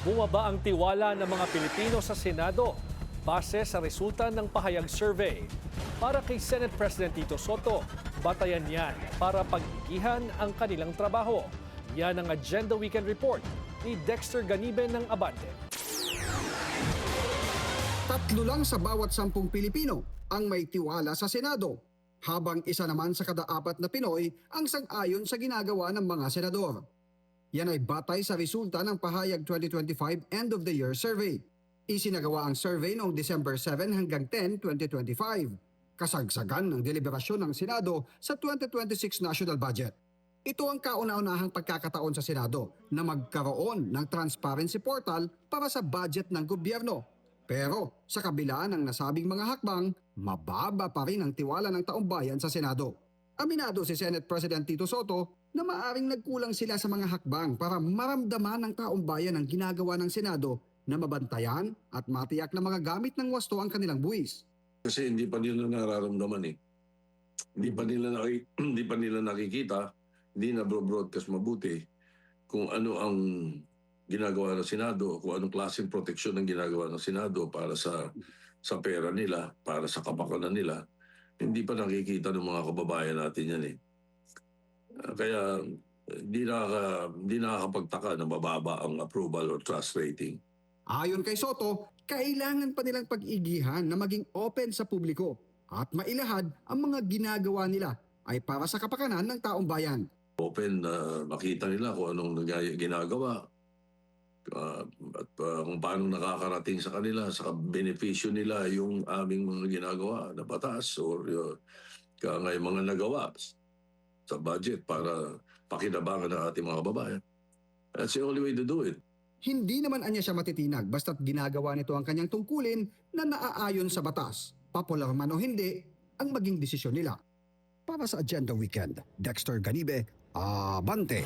Bumaba ang tiwala ng mga Pilipino sa Senado base sa resulta ng pahayag survey. Para kay Senate President Tito Soto, batayan yan para pag-igihan ang kanilang trabaho. Yan ang Agenda Weekend Report ni Dexter Ganibe ng Abante. 3 lang sa bawat 10 Pilipino ang may tiwala sa Senado, habang isa naman sa kada 4 na Pinoy ang sang-ayon sa ginagawa ng mga senador. Yan ay batay sa resulta ng Pahayag 2025 End of the Year Survey. Isinagawa ang survey noong December 7 hanggang 10, 2025. Kasagsagan ng deliberasyon ng Senado sa 2026 National Budget. Ito ang kauna-unahang pagkakataon sa Senado na magkaroon ng transparency portal para sa budget ng gobyerno. Pero sa kabila ng nasabing mga hakbang, mababa pa rin ang tiwala ng taong bayan sa Senado. Aminado si Senate President Tito Soto na maaring nagkulang sila sa mga hakbang para maramdaman ng taong bayan ang ginagawa ng Senado na mabantayan at matiyak na mga gamit ng wasto ang kanilang buwis. Kasi hindi pa nila nararamdaman eh. Hindi pa nila nakikita, hindi na broadcast mabuti kung ano ang ginagawa ng Senado, kung anong klaseng proteksyon ang ginagawa ng Senado para sa pera nila, para sa kapakanan nila. Hindi pa nakikita ng mga kababayan natin yan eh. Kaya hindi nakakapagtaka na mababa ang approval or trust rating. Ayon kay Soto, kailangan pa nilang pag-igihan na maging open sa publiko at mailahad ang mga ginagawa nila ay para sa kapakanan ng taong bayan. Open na makita nila kung anong ginagawa at kung paano nakakarating sa kanila, sa benepisyo nila yung aming mga ginagawa na batas or mga nagawa sa budget para pakinabangan ng ating mga kababayan. That's the only way to do it. Hindi naman anya siya matitinag basta't ginagawa nito ang kanyang tungkulin na naaayon sa batas. Popular man o hindi, ang maging desisyon nila. Para sa Agenda Weekend, Dexter Ganibe, Abante.